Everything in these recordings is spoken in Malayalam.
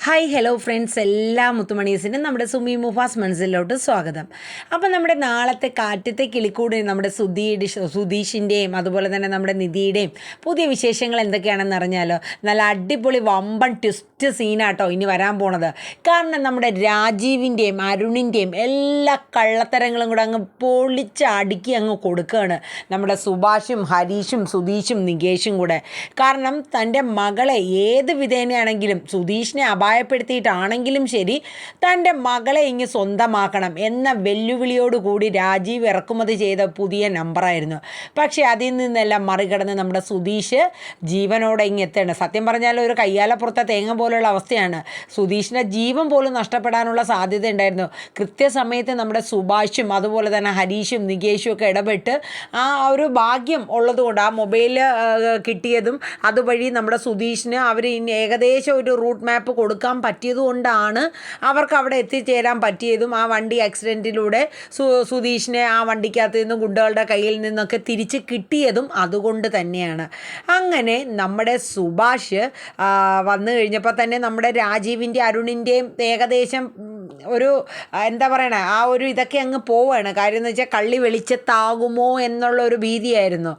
ഹായ് ഹലോ ഫ്രണ്ട്സ്, എല്ലാ മുത്തുമണീസിനും നമ്മുടെ സുമി മുഫാസ് മനസ്സിലോട്ട് സ്വാഗതം. അപ്പം നമ്മുടെ നാളത്തെ കാറ്റത്തെ കിളിക്കൂടി നമ്മുടെ സുധീഷിൻ്റെയും അതുപോലെ തന്നെ നമ്മുടെ നിധിയുടെയും പുതിയ വിശേഷങ്ങൾ എന്തൊക്കെയാണെന്ന് അറിഞ്ഞാലോ. നല്ല അടിപൊളി വമ്പൻ ട്വിസ്റ്റ് സീനാട്ടോ ഇനി വരാൻ പോണത്. കാരണം നമ്മുടെ രാജീവിൻ്റെയും അരുണിൻ്റെയും എല്ലാ കള്ളത്തരങ്ങളും കൂടെ അങ്ങ് പൊളിച്ച് അടുക്കി അങ്ങ് കൊടുക്കുകയാണ് നമ്മുടെ സുഭാഷും ഹരീഷും സുധീഷും നികേഷും കൂടെ. കാരണം തൻ്റെ മകളെ ഏത് വിധേനയാണെങ്കിലും സുധീഷിനെ ഭയപ്പെടുത്തിയിട്ടാണെങ്കിലും ശരി, തൻ്റെ മകളെ ഇങ്ങ് സ്വന്തമാക്കണം എന്ന വെല്ലുവിളിയോടുകൂടി രാജീവ് ഇറക്കുമതി ചെയ്ത പുതിയ നമ്പറായിരുന്നു. പക്ഷേ അതിൽ നിന്നെല്ലാം മറികടന്ന് നമ്മുടെ സുധീഷ് ജീവനോടെ ഇങ്ങ് എത്തേണ്ട. സത്യം പറഞ്ഞാൽ ഒരു കയ്യാലപ്പുറത്തെ തേങ്ങ പോലുള്ള അവസ്ഥയാണ്. സുധീഷിൻ്റെ ജീവൻ പോലും നഷ്ടപ്പെടാനുള്ള സാധ്യത ഉണ്ടായിരുന്നു. കൃത്യസമയത്ത് നമ്മുടെ സുഭാഷും അതുപോലെ തന്നെ ഹരീഷും നികേഷും ഒക്കെ ഇടപെട്ട് ആ ഒരു ഭാഗ്യം ഉള്ളതുകൊണ്ട് ആ മൊബൈൽ കിട്ടിയതും അതുവഴി നമ്മുടെ സുധീഷിന് അവർ ഏകദേശം ഒരു റൂട്ട് മാപ്പ് കൊടുക്കാൻ പറ്റിയതുകൊണ്ടാണ് അവർക്ക് അവിടെ എത്തിച്ചേരാൻ പറ്റിയതും. ആ വണ്ടി ആക്സിഡൻറ്റിലൂടെ സുധീഷിനെ ആ വണ്ടിക്കകത്ത് നിന്ന് ഗുണ്ടകളുടെ കയ്യിൽ നിന്നൊക്കെ തിരിച്ച് കിട്ടിയതും അതുകൊണ്ട് തന്നെയാണ്. അങ്ങനെ നമ്മുടെ സുഭാഷ് വന്നു കഴിഞ്ഞപ്പോൾ തന്നെ നമ്മുടെ രാജീവിൻ്റെ അരുണിൻ്റെയും ഏകദേശം ഒരു എന്താ പറയണേ, ആ ഒരു ഇതൊക്കെ അങ്ങ് പോവുകയാണ്. കാര്യം എന്ന് വെച്ചാൽ കള്ളി വെളിച്ചത്താകുമോ എന്നുള്ള ഒരു ഭീതിയായിരുന്നു.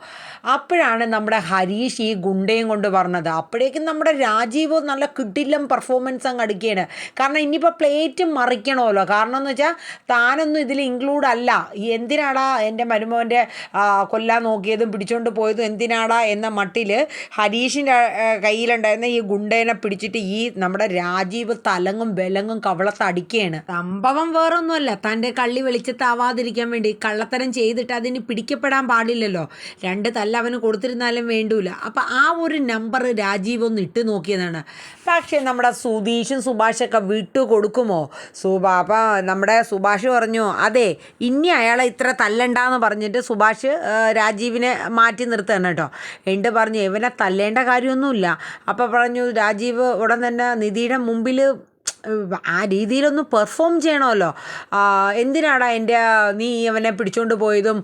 അപ്പോഴാണ് നമ്മുടെ ഹരീഷ് ഈ ഗുണ്ടയും കൊണ്ട് പറഞ്ഞത്. അപ്പോഴേക്കും നമ്മുടെ രാജീവ് നല്ല കിടിലം പെർഫോമൻസ് അങ്ങ് അടിക്കുകയാണ്. കാരണം ഇനിയിപ്പോൾ പ്ലേറ്റ് മറിക്കണമല്ലോ. കാരണം എന്ന് വെച്ചാൽ താനൊന്നും ഇതിൽ ഇൻക്ലൂഡ് അല്ല. എന്തിനാടാ എൻ്റെ മരുമോൻ്റെ കൊല്ലാൻ നോക്കിയതും പിടിച്ചുകൊണ്ട് പോയതും എന്തിനാടാ എന്ന മട്ടിൽ ഹരീഷിൻ്റെ കയ്യിലുണ്ടായിരുന്ന ഈ ഗുണ്ടേനെ പിടിച്ചിട്ട് ഈ നമ്മുടെ രാജീവ് തലങ്ങും ബലങ്ങും കവളത്ത് അടിക്കുകയാണ്. സംഭവം വേറൊന്നുമല്ല, തൻ്റെ കള്ളി വെളിച്ചത്താവാതിരിക്കാൻ വേണ്ടി കള്ളത്തരം ചെയ്തിട്ട് അതിന് പിടിക്കപ്പെടാൻ പാടില്ലല്ലോ. 2 തല്ല അവന് കൊടുത്തിരുന്നാലും വേണ്ടൂല. അപ്പം ആ ഒരു നമ്പർ രാജീവ് ഒന്ന് ഇട്ട് നോക്കിയതാണ്. പക്ഷേ നമ്മുടെ സുധീഷും സുഭാഷൊക്കെ വിട്ടു കൊടുക്കുമോ? അപ്പം നമ്മുടെ സുഭാഷ് പറഞ്ഞു, അതെ ഇനി അയാളെ ഇത്ര തല്ലണ്ടെന്ന് പറഞ്ഞിട്ട് സുഭാഷ് രാജീവിനെ മാറ്റി നിർത്തുകയാണ് കേട്ടോ. എന്നിട്ട് പറഞ്ഞു ഇവനെ തല്ലേണ്ട കാര്യമൊന്നുമില്ല. അപ്പോൾ പറഞ്ഞു രാജീവ് ഉടൻ തന്നെ നിധിയുടെ മുമ്പിൽ ആ രീതിയിലൊന്ന് പെർഫോം ചെയ്യണമല്ലോ. എന്തിനാടാ നീ അവനെ പിടിച്ചുകൊണ്ട് പോയതും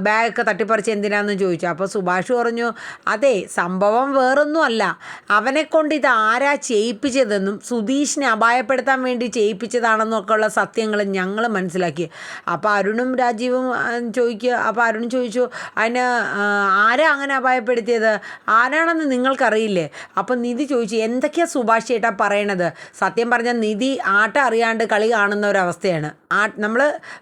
ബാഗൊക്കെ തട്ടിപ്പറിച്ച് എന്തിനാണെന്ന് ചോദിച്ചു. അപ്പോൾ സുഭാഷ് പറഞ്ഞു, അതെ സംഭവം വേറൊന്നുമല്ല, അവനെക്കൊണ്ട് ഇത് ആരാ ചെയ്യിപ്പിച്ചതെന്നും സുധീഷിനെ അപായപ്പെടുത്താൻ വേണ്ടി ചെയ്യിപ്പിച്ചതാണെന്നൊക്കെ ഉള്ള സത്യങ്ങൾ ഞങ്ങൾ മനസ്സിലാക്കി. അപ്പോൾ അരുണും രാജീവും ചോദിക്കുക. അപ്പോൾ അരുൺ ചോദിച്ചു, അതിന് ആരാ അങ്ങനെ അപായപ്പെടുത്തിയത്, ആരാണെന്ന് നിങ്ങൾക്കറിയില്ലേ? അപ്പം നിധി ചോദിച്ചു, എന്തൊക്കെയാണ് സുഭാഷ് ചേട്ടാ പറയണത്? സത്യം പറഞ്ഞാൽ നിധി ആട്ടം അറിയാണ്ട് കളി കാണുന്ന ഒരവസ്ഥയാണ്. നമ്മൾ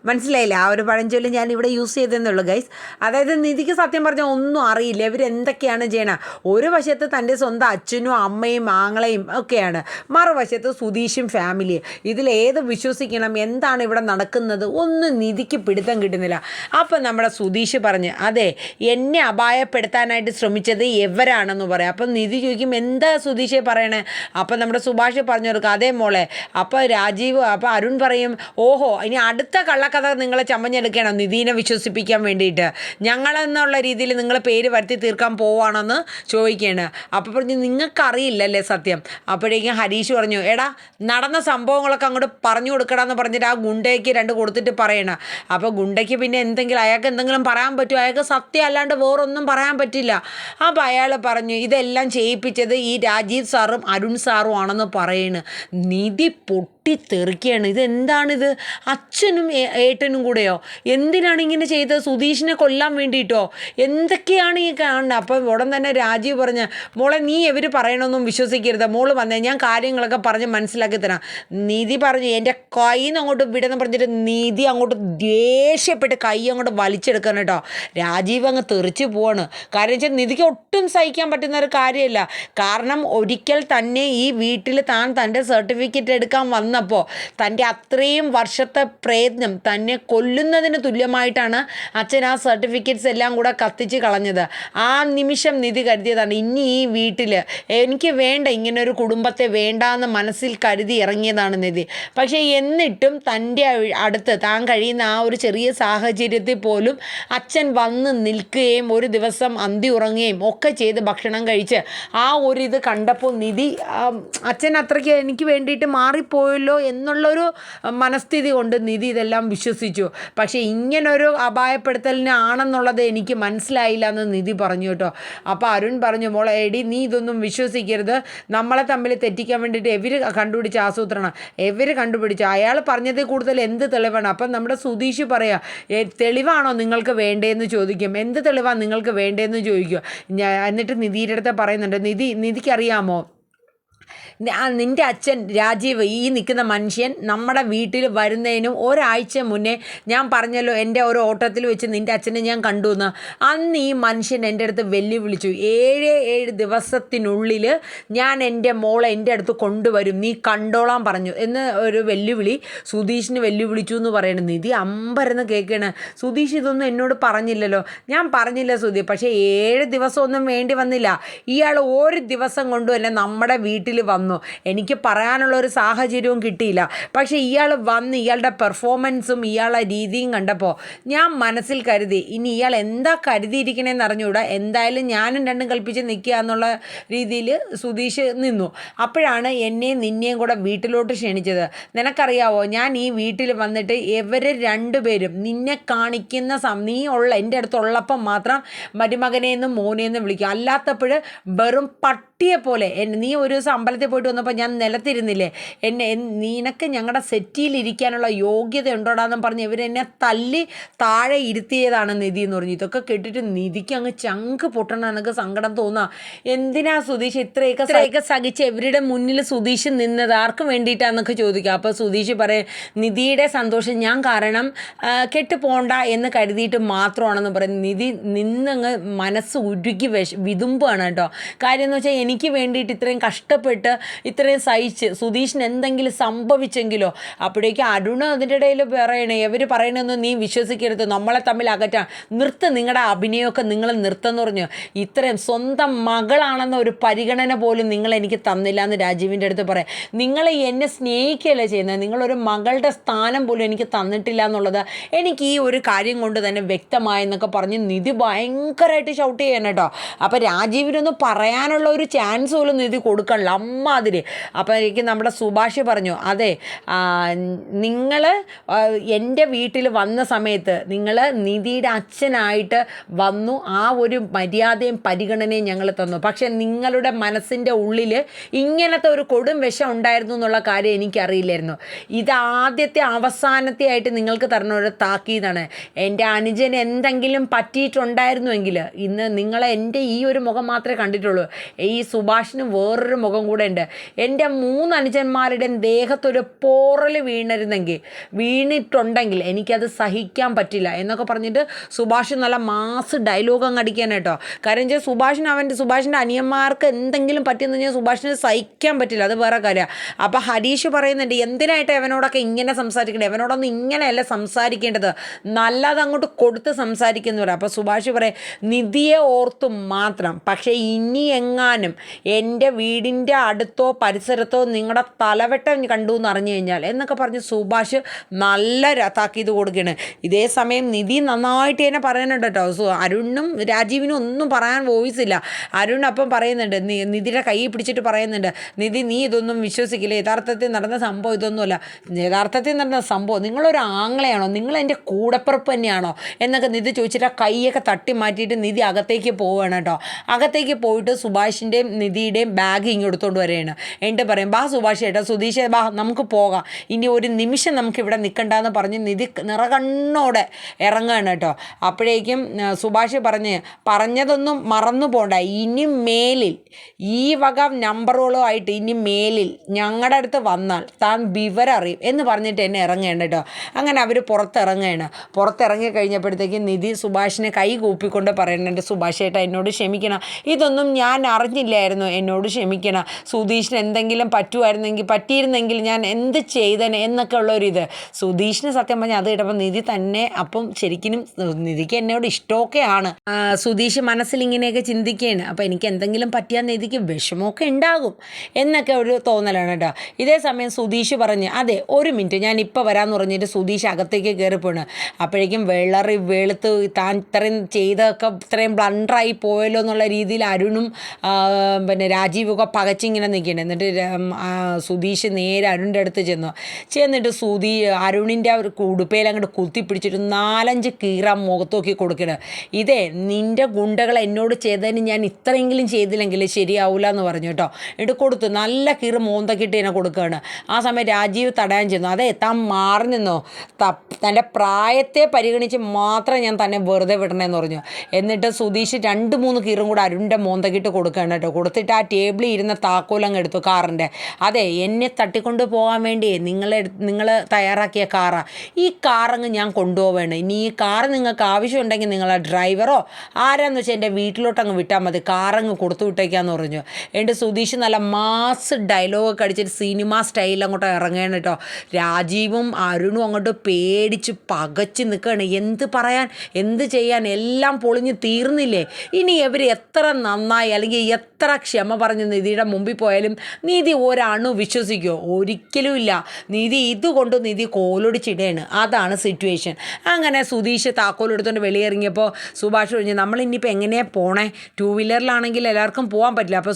മനസ്സിലായില്ല, ആ ഒരു പഴഞ്ചൊല്ലി ഞാൻ ഇവിടെ യൂസ് ചെയ്തെന്നുള്ളൂ ഗൈസ്. അതായത് നിധിക്ക് സത്യം പറഞ്ഞാൽ ഒന്നും അറിയില്ല ഇവരെന്തൊക്കെയാണ് ചെയ്യണത്. ഒരു വശത്ത് തൻ്റെ സ്വന്തം അച്ഛനും അമ്മയും ആങ്ങളെയും ഒക്കെയാണ്, മറുവശത്ത് സുധീഷും ഫാമിലി. ഇതിലേത് വിശ്വസിക്കണം, എന്താണ് ഇവിടെ നടക്കുന്നത് ഒന്നും നിധിക്ക് പിടുത്തം കിട്ടുന്നില്ല. അപ്പം നമ്മുടെ സുധീഷ് പറഞ്ഞ്, അതെ എന്നെ അപായപ്പെടുത്താനായിട്ട് ശ്രമിച്ചത് എവരാണെന്ന് പറയാം. അപ്പം നിധി ചോദിക്കും, എന്താ സുധീഷെ പറയണേ? അപ്പം നമ്മുടെ സുഭാഷ് പറഞ്ഞു കൊടുക്കുക, അതേ മോളെ. അപ്പോൾ രാജീവ് അപ്പോൾ അരുൺ പറയും, ഓഹോ ഇനി അടുത്ത കള്ളക്കഥ നിങ്ങളെ ചമ്മഞ്ഞെടുക്കണം നിധീനെ വിശ്വസിപ്പിക്കാൻ വേണ്ടിയിട്ട്, ഞങ്ങളെന്നുള്ള രീതിയിൽ നിങ്ങൾ പേര് വരുത്തി തീർക്കാൻ പോവുകയാണെന്ന് ചോദിക്കുകയാണ്. അപ്പോൾ പറഞ്ഞു നിങ്ങൾക്കറിയില്ലല്ലേ സത്യം. അപ്പോഴേക്കും ഹരീഷ് പറഞ്ഞു, എടാ നടന്ന സംഭവങ്ങളൊക്കെ അങ്ങോട്ട് പറഞ്ഞു കൊടുക്കണമെന്ന് പറഞ്ഞിട്ട് ആ ഗുണ്ടയ്ക്ക് 2 കൊടുത്തിട്ട് പറയണം. അപ്പോൾ ഗുണ്ടയ്ക്ക് പിന്നെ അയാൾക്ക് എന്തെങ്കിലും പറയാൻ പറ്റുമോ? അയാൾക്ക് സത്യം അല്ലാണ്ട് വേറൊന്നും പറയാൻ പറ്റില്ല. അപ്പോൾ അയാൾ പറഞ്ഞു, ഇതെല്ലാം ചെയ്യിപ്പിച്ചത് ഈ രാജീവ് സാറും അരുൺ സാറും ആണെന്ന് പറയുന്നു. നിധി പൊട്ടിത്തെറിക്കുകയാണ്. ഇതെന്താണിത്, അച്ഛനും ഏട്ടനും കൂടെയോ? എന്തിനാണ് ഇങ്ങനെ ചെയ്തത്? സുധീഷിനെ കൊല്ലാൻ വേണ്ടിയിട്ടോ? എന്തൊക്കെയാണ് ഈ കാണുന്നത്? അപ്പം ഉടൻ തന്നെ രാജീവ് പറഞ്ഞ്, മോളെ നീ ഇവർ പറയണമെന്നും വിശ്വസിക്കരുത്, മോള് വന്നേ ഞാൻ കാര്യങ്ങളൊക്കെ പറഞ്ഞ് മനസ്സിലാക്കി തരാം. നിധി പറഞ്ഞു, എൻ്റെ കയ്യിൽ നിന്ന് അങ്ങോട്ട് വിടുന്ന പറഞ്ഞിട്ട് നിധി അങ്ങോട്ട് ദേഷ്യപ്പെട്ട് കൈ അങ്ങോട്ട് വലിച്ചെടുക്കണം കേട്ടോ. രാജീവ് അങ്ങ് തെറിച്ച് പോവാണ്. കാര്യം വെച്ചാൽ നിധിക്ക് ഒട്ടും സഹിക്കാൻ പറ്റുന്ന ഒരു കാര്യമല്ല. കാരണം ഒരിക്കൽ തന്നെ ഈ വീട്ടിൽ തൻ്റെ സർട്ടിഫിക്കറ്റ് എടുക്കാൻ വന്നപ്പോൾ തൻ്റെ അത്രയും വർഷത്തെ പ്രയത്നം തന്നെ കൊല്ലുന്നതിന് തുല്യമായിട്ടാണ് അച്ഛൻ ആ സർട്ടിഫിക്കറ്റ്സ് എല്ലാം കൂടെ കത്തിച്ച് കളഞ്ഞത്. ആ നിമിഷം നിധി കരുതിയതാണ്, ഇനി ഈ വീട്ടിൽ എനിക്ക് വേണ്ട, ഇങ്ങനൊരു കുടുംബത്തെ വേണ്ടാന്ന് മനസ്സിൽ കരുതി ഇറങ്ങിയതാണ് നിധി. പക്ഷേ എന്നിട്ടും തൻ്റെ അടുത്ത് താൻ കഴിയുന്ന ആ ഒരു ചെറിയ സാഹചര്യത്തിൽ പോലും അച്ഛൻ വന്ന് നിൽക്കുകയും ഒരു ദിവസം അന്തി ഉറങ്ങുകയും ഒക്കെ ചെയ്ത് ഭക്ഷണം കഴിച്ച് ആ ഒരു ഇത് കണ്ടപ്പോൾ നിധി അച്ഛൻ അത്രയ്ക്ക് എനിക്ക് വേണ്ടിയിട്ട് മാറിപ്പോയല്ലോ പറയുമല്ലോ എന്നുള്ളൊരു മനസ്ഥിതി കൊണ്ട് നിധി ഇതെല്ലാം വിശ്വസിച്ചു. പക്ഷേ ഇങ്ങനൊരു അപായപ്പെടുത്തലിനാണെന്നുള്ളത് എനിക്ക് മനസ്സിലായില്ല എന്ന് നിധി പറഞ്ഞു കേട്ടോ. അപ്പോൾ അരുൺ പറഞ്ഞു, മോളെ എടി നീ ഇതൊന്നും വിശ്വസിക്കരുത്, നമ്മളെ തമ്മിൽ തെറ്റിക്കാൻ വേണ്ടിയിട്ട് ഇവർ കണ്ടുപിടിച്ച ആസൂത്രണം, ഇവർ കണ്ടുപിടിച്ചു. അയാൾ പറഞ്ഞതിൽ കൂടുതൽ എന്ത് തെളിവാണ്? അപ്പം നമ്മുടെ സുധീഷ് പറയാ, തെളിവാണോ നിങ്ങൾക്ക് വേണ്ടതെന്ന് ചോദിക്കും. എന്ത് തെളിവാണ് നിങ്ങൾക്ക് വേണ്ടതെന്ന് ചോദിക്കും. എന്നിട്ട് നിധിയുടെ അടുത്ത് പറയുന്നുണ്ട്, നിധിക്കറിയാമോ നിൻ്റെ അച്ഛൻ രാജീവ്, ഈ നിൽക്കുന്ന മനുഷ്യൻ നമ്മുടെ വീട്ടിൽ വരുന്നതിനും ഒരാഴ്ച മുന്നേ ഞാൻ പറഞ്ഞല്ലോ എൻ്റെ ഒരു ഓട്ടത്തിൽ വെച്ച് നിൻ്റെ അച്ഛനെ ഞാൻ കണ്ടു എന്ന്. അന്ന് ഈ മനുഷ്യൻ എൻ്റെ അടുത്ത് വെല്ലുവിളിച്ചു, 7 ദിവസത്തിനുള്ളിൽ ഞാൻ എൻ്റെ മോളെ എൻ്റെ അടുത്ത് കൊണ്ടുവരും, നീ കണ്ടോളാൻ പറഞ്ഞു എന്ന് ഒരു വെല്ലുവിളി സുധീഷിന് വെല്ലുവിളിച്ചു എന്ന് പറയുന്നത്. നിധി അമ്പരന്ന് കേൾക്കുകയാണ്. സുധീഷ് ഇതൊന്നും എന്നോട് പറഞ്ഞില്ലല്ലോ. ഞാൻ പറഞ്ഞില്ല സുധി, പക്ഷേ 7 ദിവസമൊന്നും വേണ്ടി വന്നില്ല. ഇയാൾ ഒരു ദിവസം കൊണ്ടും തന്നെ നമ്മുടെ വീട്ടിൽ വന്നു. എനിക്ക് പറയാനുള്ള ഒരു സാഹചര്യവും കിട്ടിയില്ല. പക്ഷേ ഇയാൾ വന്ന് ഇയാളുടെ പെർഫോമൻസും ഇയാളുടെ രീതിയും കണ്ടപ്പോൾ ഞാൻ മനസ്സിൽ കരുതി, ഇനി ഇയാൾ എന്താ കരുതിയിരിക്കണേന്ന് അറിഞ്ഞുകൂടാ, എന്തായാലും ഞാനും രണ്ടും കൽപ്പിച്ച് നിൽക്കുക എന്നുള്ള രീതിയിൽ സുധീഷ് നിന്നു. അപ്പോഴാണ് എന്നെയും നിന്നെയും കൂടെ വീട്ടിലോട്ട് ക്ഷണിച്ചത്. നിനക്കറിയാവോ, ഞാൻ ഈ വീട്ടിൽ വന്നിട്ട് ഇവർ രണ്ടുപേരും നിന്നെ കാണിക്കുന്ന നീ എൻ്റെ അടുത്തുള്ളപ്പം മാത്രം മരുമകനെയെന്നും മോനെയെന്നും വിളിക്കും. അല്ലാത്തപ്പോൾ വെറും പട്ടിയെ പോലെ നീ ഒരു ദിവസം അമ്പലത്തിൽ പോയിട്ട് വന്നപ്പോൾ ഞാൻ നിലത്തിരുന്നില്ലേ, നിനക്ക് ഞങ്ങളുടെ സെറ്റിയിലിരിക്കാനുള്ള യോഗ്യത ഉണ്ടോടാന്നും പറഞ്ഞ് ഇവരെന്നെ തല്ലി താഴെ ഇരുത്തിയതാണ് നിധി എന്ന് പറഞ്ഞു. ഇതൊക്കെ കേട്ടിട്ട് നിധിക്ക് അങ്ങ് ചങ്ക് പൊട്ടണം, എനിക്ക് സങ്കടം തോന്നുക. എന്തിനാ സുധീഷ് ഇത്രയൊക്കെ സഹിച്ച് ഇവരുടെ മുന്നിൽ സുധീഷ് നിന്നത് ആർക്കും വേണ്ടിയിട്ടാന്നൊക്കെ ചോദിക്കുക. അപ്പോൾ സുധീഷ് പറയും, നിധിയുടെ സന്തോഷം ഞാൻ കാരണം കെട്ടു പോണ്ട എന്ന് കരുതിയിട്ട് മാത്രമാണെന്ന് പറയും. നിധി നിന്നങ്ങ് മനസ്സ് ഉരുകി വിതുമ്പാണ് കേട്ടോ. കാര്യം എന്ന് വെച്ചാൽ എനിക്ക് വേണ്ടിയിട്ട് ഇത്രയും കഷ്ടപ്പെട്ട് ഇത്രയും സഹിച്ച് സുധീഷിന് എന്തെങ്കിലും സംഭവിച്ചെങ്കിലോ. അപ്പോഴേക്കും അരുണ് അതിൻ്റെ ഇടയിൽ പറയണേ, ഇവർ പറയണമെന്ന് നീ വിശ്വസിക്കരുത്, നമ്മളെ തമ്മിൽ അകറ്റാൻ നിങ്ങളുടെ അഭിനയമൊക്കെ നിങ്ങൾ നിർത്തുമെന്ന് പറഞ്ഞു. ഇത്രയും സ്വന്തം മകളാണെന്ന ഒരു പരിഗണന പോലും നിങ്ങൾ എനിക്ക് തന്നില്ല എന്ന് രാജീവിൻ്റെ അടുത്ത് പറയാം. നിങ്ങൾ എന്നെ സ്നേഹിക്കുകയല്ലേ ചെയ്യുന്നത്, നിങ്ങളൊരു മകളുടെ സ്ഥാനം പോലും എനിക്ക് തന്നിട്ടില്ല എന്നുള്ളത് എനിക്ക് ഈ ഒരു കാര്യം കൊണ്ട് തന്നെ വ്യക്തമായെന്നൊക്കെ പറഞ്ഞ് നിധി ഭയങ്കരമായിട്ട് ഷൗട്ട് ചെയ്യണം കേട്ടോ. അപ്പോൾ രാജീവിനൊന്ന് പറയാനുള്ള ഒരു ചാൻസ് പോലും നിധി കൊടുക്കണില്ല, അമ്മാതിരി. അപ്പോഴേക്കും നമ്മുടെ സുഭാഷ് പറഞ്ഞു, അതെ നിങ്ങൾ എൻ്റെ വീട്ടിൽ വന്ന സമയത്ത് നിങ്ങൾ നിധിയുടെ അച്ഛനായിട്ട് വന്നു, ആ ഒരു മര്യാദയും പരിഗണനയും ഞങ്ങൾ തന്നു. പക്ഷേ നിങ്ങളുടെ മനസ്സിൻ്റെ ഉള്ളിൽ ഇങ്ങനത്തെ ഒരു കൊടും വിഷം ഉണ്ടായിരുന്നു എന്നുള്ള കാര്യം എനിക്കറിയില്ലായിരുന്നു. ഇത് ആദ്യത്തെ അവസാനത്തെ ആയിട്ട് നിങ്ങൾക്ക് തരുന്ന ഒരു താക്കീതാണ്. എൻ്റെ അനുജന് എന്തെങ്കിലും പറ്റിയിട്ടുണ്ടായിരുന്നുവെങ്കിൽ ഇന്ന് നിങ്ങളെ എൻ്റെ ഈ ഒരു മുഖം മാത്രമേ കണ്ടിട്ടുള്ളൂ. ഈ സുഭാഷിന് വേറൊരു മുഖം കൂടെ ഉണ്ട്. എൻ്റെ 3 അനുജന്മാരുടെയും ദേഹത്തൊരു പോറൽ വീണിട്ടുണ്ടെങ്കിൽ എനിക്കത് സഹിക്കാൻ പറ്റില്ല എന്നൊക്കെ പറഞ്ഞിട്ട് സുഭാഷ് നല്ല മാസ് ഡയലോഗ് അങ്ങ് അടിക്കാൻ കേട്ടോ. കാര്യം വെച്ചാൽ സുഭാഷിൻ്റെ അനിയന്മാർക്ക് എന്തെങ്കിലും പറ്റിയെന്ന് കഴിഞ്ഞാൽ സുഭാഷിന് സഹിക്കാൻ പറ്റില്ല, അത് വേറെ കാര്യമാണ്. അപ്പോൾ ഹരീഷ് പറയുന്നുണ്ട്, എന്തിനായിട്ട് അവനോടൊക്കെ ഇങ്ങനെ സംസാരിക്കേണ്ടത്, അവനോടൊന്നും ഇങ്ങനെയല്ല സംസാരിക്കേണ്ടത്, നല്ലത് അങ്ങോട്ട് കൊടുത്ത് സംസാരിക്കുന്നു പറയും. അപ്പോൾ സുഭാഷ് പറയും, നിധിയെ ഓർത്തും മാത്രം, പക്ഷേ ഇനി എങ്ങാനും എൻ്റെ വീടിൻ്റെ അടുത്തോ പരിസരത്തോ നിങ്ങളുടെ തലവെട്ടം കണ്ടു എന്ന് അറിഞ്ഞു കഴിഞ്ഞാൽ എന്നൊക്കെ പറഞ്ഞ് സുഭാഷ് നല്ല താക്കീത് കൊടുക്കുകയാണ്. ഇതേ സമയം നിധി നന്നായിട്ട് തന്നെ പറയുന്നുണ്ട് കേട്ടോ. അരുണിനും രാജീവിനും ഒന്നും പറയാൻ വോയിസ് ഇല്ല. അരുൺ അപ്പം പറയുന്നുണ്ട്, നിധിയുടെ കൈ പിടിച്ചിട്ട് പറയുന്നുണ്ട്, നിധി നീ ഇതൊന്നും വിശ്വസിക്കില്ല, യഥാർത്ഥത്തിൽ നടന്ന സംഭവം ഇതൊന്നുമല്ല, യഥാർത്ഥത്തിൽ നടന്ന സംഭവം നിങ്ങളൊരു ആങ്ങളെയാണോ, നിങ്ങൾ എൻ്റെ കൂടപ്പിറപ്പ് തന്നെയാണോ എന്നൊക്കെ നിധി ചോദിച്ചിട്ട് ആ കൈയൊക്കെ തട്ടി മാറ്റിയിട്ട് നിധി അകത്തേക്ക് പോവുകയാണ് കേട്ടോ. അകത്തേക്ക് പോയിട്ട് സുഭാഷിൻ്റെയും നിധിയുടെയും ബാഗ് ഇങ്ങെടുത്തോണ്ട് വരികയാണ്. എന്നിട്ട് പറയും, ബാ സുഭാഷ് ചേട്ടാ, സുധീഷേ ബാ നമുക്ക് പോകാം, ഇനി ഒരു നിമിഷം നമുക്കിവിടെ നിൽക്കണ്ടെന്ന് പറഞ്ഞ് നിധി നിറകണ്ണോടെ ഇറങ്ങുകയാണ് കേട്ടോ. അപ്പോഴേക്കും സുഭാഷ് പറഞ്ഞതൊന്നും മറന്നു പോകണ്ട, ഇനി മേലിൽ ഈ വക നമ്പറുകളുമായിട്ട് ഇനി മേലിൽ ഞങ്ങളുടെ അടുത്ത് വന്നാൽ താൻ വിവരം അറിയും എന്ന് പറഞ്ഞിട്ട് എന്നെ ഇറങ്ങുകയാണ് കേട്ടോ. അങ്ങനെ അവർ പുറത്തിറങ്ങി കഴിഞ്ഞപ്പോഴത്തേക്കും നിധി സുഭാഷിനെ കൈ കൂപ്പിക്കൊണ്ട് പറയുന്നുണ്ട്, സുഭാഷ് ചേട്ടാ എന്നോട് ക്ഷമിക്കണം, ഇതൊന്നും ഞാൻ അറിഞ്ഞില്ലായിരുന്നു, എന്നോട് ക്ഷമിക്കണം, സുധീഷിന് എന്തെങ്കിലും പറ്റിയിരുന്നെങ്കിൽ ഞാൻ എന്ത് ചെയ്തേനെ എന്നൊക്കെ ഉള്ളൊരിത്. സുധീഷിന് സത്യം പറഞ്ഞാൽ അത് കേട്ടപ്പോൾ നിധി തന്നെ അപ്പം ശരിക്കും നിധിക്ക് എന്നോട് ഇഷ്ടമൊക്കെയാണ്, സുധീഷ് മനസ്സിൽ ഇങ്ങനെയൊക്കെ ചിന്തിക്കുകയാണ്, അപ്പോൾ എനിക്ക് എന്തെങ്കിലും പറ്റിയാൽ നിധിക്ക് വിഷമമൊക്കെ ഉണ്ടാകും എന്നൊക്കെ ഒരു തോന്നലാണ് കേട്ടോ. ഇതേ സമയം സുധീഷ് പറഞ്ഞ്, അതെ ഒരു മിനിറ്റ് ഞാൻ ഇപ്പോൾ വരാമെന്ന് പറഞ്ഞിട്ട് സുധീഷ് അകത്തേക്ക് കയറിപ്പോണ്. അപ്പോഴേക്കും വെളുത്ത് താൻ ഇത്രയും ബ്ലണ്ടറായി പോയല്ലോ എന്നുള്ള രീതിയിൽ അരുണും പിന്നെ രാജീവൊക്കെ പകച്ചിങ്ങനെ നിൽക്കണം. എന്നിട്ട് സുധീഷ് നേരെ അരുണിൻ്റെ അടുത്ത് ചെന്നിട്ട് അരുണിൻ്റെ ആ ഒരു ഉടുപ്പയിൽ അങ്ങോട്ട് കുത്തിപ്പിടിച്ചിട്ട് 4-5 കീറ മുഖത്ത് നോക്കി കൊടുക്കണം. ഇതേ നിൻ്റെ ഗുണ്ടകൾ എന്നോട് ചെയ്തതിന് ഞാൻ ഇത്രയെങ്കിലും ചെയ്തില്ലെങ്കിൽ ശരിയാവില്ല എന്ന് പറഞ്ഞു കേട്ടോ. എന്നിട്ട് കൊടുത്തു നല്ല കീറ് മോന്തക്കിട്ട് എന്നെ കൊടുക്കുകയാണ്. ആ സമയം രാജീവ് തടയാൻ ചെന്നു. അതെ താൻ മാറി നിന്നോ, തൻ്റെ പ്രായത്തെ പരിഗണിച്ച് മാത്രം ഞാൻ തന്നെ വെറുതെ വിടണമെന്ന് പറഞ്ഞു. എന്നിട്ട് സുധീഷ് 2-3 കീറും കൂടെ അരുണിൻ്റെ മോന്തക്കിട്ട് കൊടുക്കുകയാണ് കേട്ടോ. കൊടുത്തിട്ട് ആ ടേബിളിൽ ഇരുന്ന താക്കോലങ്ങ് എടുത്തു കാറിൻ്റെ. അതെ എന്നെ തട്ടിക്കൊണ്ട് പോകാൻ വേണ്ടി നിങ്ങൾ തയ്യാറാക്കിയ കാറാണ്. ഈ കാറങ്ങ് ഞാൻ കൊണ്ടുപോവേണ്ട. ഇനി ഈ കാറ് നിങ്ങൾക്ക് ആവശ്യമുണ്ടെങ്കിൽ നിങ്ങളെ ഡ്രൈവറോ ആരാന്ന് വെച്ചാൽ എൻ്റെ വീട്ടിലോട്ടങ്ങ് വിട്ടാൽ മതി, കാറങ്ങ് കൊടുത്തു വിട്ടേക്കാന്ന് പറഞ്ഞു. എന്നിട്ട് സുധീഷ് നല്ല മാസ് ഡയലോഗൊക്കെ അടിച്ചിട്ട് സിനിമ സ്റ്റൈൽ അങ്ങോട്ട് ഇറങ്ങുകയാണ് കേട്ടോ. രാജീവും അരുണും അങ്ങോട്ട് പേടിച്ച് പകച്ച് നിൽക്കുകയാണ്. എന്ത് പറയാൻ എന്ത് ചെയ്യാൻ, എല്ലാം പൊളിഞ്ഞ് തീർന്നില്ലേ. ഇനി ഇവർ എത്ര നന്നായി അല്ലെങ്കിൽ എത്ര ക്ഷമ പറഞ്ഞ് നിധിയുടെ മുമ്പിൽ പോയാലും നിധി ഒരണു വിശ്വസിക്കുമോ? ഒരിക്കലും ഇല്ല. നിധി ഇതുകൊണ്ട് നിധി കോലൊടിച്ചിടയാണ്. അതാണ് സിറ്റുവേഷൻ. അങ്ങനെ സുധീഷ് താക്കോലെടുത്തുകൊണ്ട് വെളിയിറങ്ങിയപ്പോൾ സുഭാഷ് പറഞ്ഞു നമ്മളിനിയിപ്പോൾ എങ്ങനെയാണ് പോണേ, 2 വീലറിലാണെങ്കിൽ എല്ലാവർക്കും പോകാൻ പറ്റില്ല. അപ്പോൾ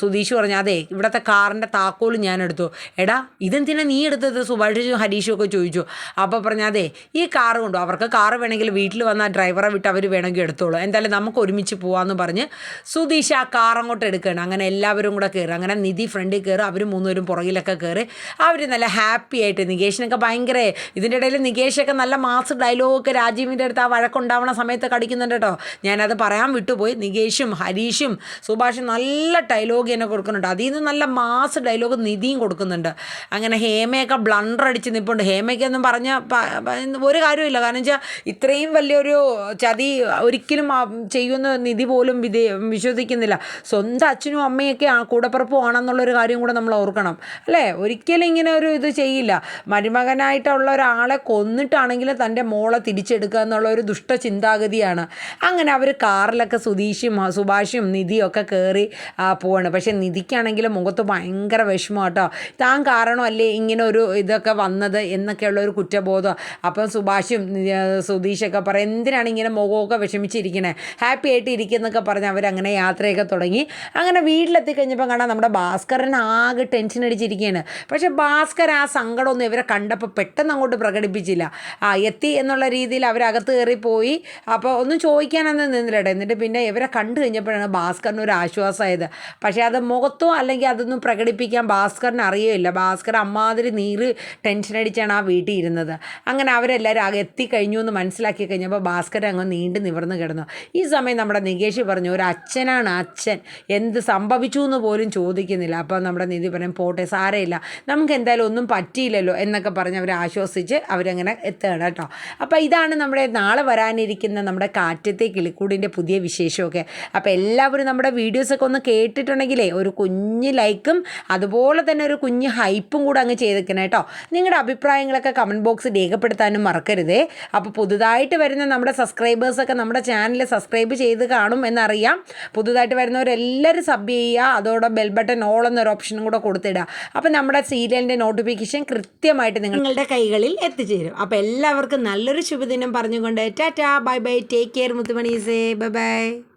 സുധീഷ് പറഞ്ഞു അതെ ഇവിടുത്തെ കാറിൻ്റെ താക്കോൽ ഞാൻ എടുത്തു. എടാ ഇതെന്തിനാ നീ എടുത്തത്? സുഭാഷും ഹരീഷും ഒക്കെ ചോദിച്ചു. അപ്പോൾ പറഞ്ഞു അതെ ഈ കാറ് കൊണ്ടു, അവർക്ക് കാറ് വേണമെങ്കിൽ വീട്ടിൽ വന്നാൽ ഡ്രൈവറെ വിട്ട് അവർ വേണമെങ്കിൽ എടുത്തോളൂ, എന്തായാലും നമുക്ക് ഒരുമിച്ച് പോകാമെന്ന് പറഞ്ഞ് സുധീഷ് ആ കാർ അങ്ങോട്ട് എടുക്കുകയാണ്. അങ്ങനെ എല്ലാവരും കൂടെ കയറി. അങ്ങനെ നിധി ഫ്രണ്ടിൽ കയറി, അവർ 3 പേരും പുറകിലൊക്കെ കയറി. അവർ നല്ല ഹാപ്പി ആയിട്ട്, നികേഷിനൊക്കെ ഭയങ്കര, ഇതിൻ്റെ ഇടയിൽ നികേഷൊക്കെ നല്ല മാസ് ഡയലോഗൊക്കെ രാജീവിൻ്റെ അടുത്ത് ആ വഴക്കുണ്ടാവണ സമയത്ത് കടിക്കുന്നുണ്ട് കേട്ടോ. ഞാനത് പറയാൻ വിട്ടുപോയി. നികേഷും ഹരീഷും സുഭാഷും നല്ല ഡയലോഗ് തന്നെ കൊടുക്കുന്നുണ്ട്. അതിൽ നിന്ന് നല്ല മാസ് ഡയലോഗ് നിധിയും കൊടുക്കുന്നുണ്ട്. അങ്ങനെ ഹേമയൊക്കെ ബ്ലണ്ടർ അടിച്ച് നിൽപ്പുണ്ട്. ഹേമയ്ക്കൊന്നും പറഞ്ഞ ഒരു കാര്യമില്ല. കാരണം വെച്ചാൽ ഇത്രയും വലിയൊരു ചതി ഒരിക്കലും ചെയ്യുമെന്ന് നിധി പോലും വിശ്വസിക്കുന്നില്ല. സ്വന്തം അച്ഛനും അമ്മയൊക്കെ കൂടപ്പിറപ്പും ആണെന്നുള്ളൊരു കാര്യം കൂടെ നമ്മൾ ഓർക്കണം അല്ലേ. ഒരിക്കലും ഇങ്ങനെ ഒരു ഇത് ചെയ്യില്ല. മരുമകനായിട്ടുള്ള ഒരാളെ കൊന്നിട്ടാണെങ്കിലും തൻ്റെ മോളെ തിരിച്ചെടുക്കുക എന്നുള്ള ഒരു ദുഷ്ട ചിന്താഗതിയാണ്. അങ്ങനെ അവർ കാറിലൊക്കെ സുഭാഷും നിധിയും ഒക്കെ കയറി പോവാണ്. പക്ഷേ നിധിക്കാണെങ്കിലും മുഖത്ത് ഭയങ്കര വിഷമം കേട്ടോ. താൻ കാരണമല്ലേ ഇങ്ങനെ ഒരു ഇതൊക്കെ വന്നത് എന്നൊക്കെയുള്ള ഒരു കുറ്റബോധം. അപ്പം സുഭാഷും സുധീഷൊക്കെ പറയും എന്തിനാണ് ഇങ്ങനെ മുഖമൊക്കെ വിഷമിച്ചിരിക്കണേ, ഹാപ്പി ആയിട്ട് ഇരിക്കുന്നൊക്കെ പറഞ്ഞ് അവരങ്ങനെ യാത്രയൊക്കെ തുടങ്ങി. അങ്ങനെ വീട്ടിലെത്തിക്കഴിഞ്ഞപ്പോൾ കാണാം നമ്മുടെ ഭാസ്കരൻ ആകെ ടെൻഷൻ അടിച്ചിരിക്കുകയാണ്. പക്ഷേ ഭാസ്കർ ആ സങ്കടമൊന്നും ഇവരെ കണ്ടപ്പോൾ പെട്ടെന്ന് അങ്ങോട്ട് പ്രകടിപ്പിച്ചില്ല. എത്തി എന്നുള്ള രീതിയിൽ അവരകത്ത് കയറിപ്പോയി. അപ്പോൾ ഒന്നും ചോദിക്കാനൊന്നും നിന്നില്ലട്ടെ. എന്നിട്ട് പിന്നെ ഇവരെ കണ്ടു കഴിഞ്ഞപ്പോഴാണ് ഭാസ്കറിന് ഒരു ആശ്വാസമായത്. പക്ഷേ അത് മുഖത്തോ അല്ലെങ്കിൽ അതൊന്നും പ്രകടിപ്പിക്കാൻ ഭാസ്കറിന് അറിയില്ല. ഭാസ്കർ അമ്മാതിരി ടെൻഷൻ അടിച്ചാണ് ആ വീട്ടിൽ ഇരുന്നത്. അങ്ങനെ അവരെല്ലാവരും എത്തിക്കഴിഞ്ഞു എന്ന് മനസ്സിലാക്കി കഴിഞ്ഞപ്പോൾ ഭാസ്കരൻ അങ്ങ് നീണ്ടു നിവർന്ന് കിടന്നു. ഈ സമയം നമ്മുടെ നികേഷ് പറഞ്ഞു ഒരു അച്ഛനാണ് അച്ഛൻ, എന്ത് സംഭവിച്ചു എന്ന് പോലും ചോദിക്കുന്നില്ല. അപ്പോൾ നമ്മുടെ നിധി പറയും പോട്ടെ സാരമില്ല, നമുക്ക് എന്തായാലും ഒന്നും പറ്റിയില്ലല്ലോ എന്നൊക്കെ പറഞ്ഞ് അവരെ ആശ്വസിച്ച് അവരങ്ങനെ എത്തുകയാണ് കേട്ടോ. അപ്പോൾ ഇതാണ് നമ്മുടെ നാളെ വരാനിരിക്കുന്ന നമ്മുടെ കാറ്റത്തെ കിളിക്കൂടിൻ്റെ പുതിയ വിശേഷമൊക്കെ. അപ്പോൾ എല്ലാവരും നമ്മുടെ വീഡിയോസൊക്കെ ഒന്ന് കേട്ടിട്ടുണ്ടെങ്കിലേ ഒരു കുഞ്ഞ് ലൈക്കും അതുപോലെ തന്നെ ഒരു കുഞ്ഞ് ഹൈപ്പും കൂടെ അങ്ങ് ചെയ്തേക്കണം കേട്ടോ. നിങ്ങളുടെ അഭിപ്രായങ്ങളൊക്കെ കമൻറ്റ് ബോക്സ് രേഖപ്പെടുത്താനും മറക്കരുതേ. അപ്പോൾ പുതുതായിട്ട് വരുന്ന നമ്മുടെ സബ്സ്ക്രൈബേഴ്സൊക്കെ നമ്മുടെ ചാനൽ സബ്സ്ക്രൈബ് ചെയ്ത് കാണും എന്നറിയാം. പുതുതായിട്ട് വരുന്നവരെല്ലാവരും സബ് ചെയ്യുക, അതോടെ ബെൽ ബട്ടൺ ഓൾ എന്നൊരു ഓപ്ഷനും കൂടെ കൊടുത്തിടുക. അപ്പോൾ നമ്മുടെ സീരിയലിൻ്റെ നോട്ടിഫിക്കേഷൻ കൃത്യമായിട്ട് നിങ്ങളുടെ കൈകളിൽ എത്തിച്ചേരും. അപ്പോൾ എല്ലാവർക്കും നല്ലൊരു ശുഭദിനം പറഞ്ഞുകൊണ്ട് tata bye bye, take care മുത്തുമണീസേ, ബൈ ബൈ.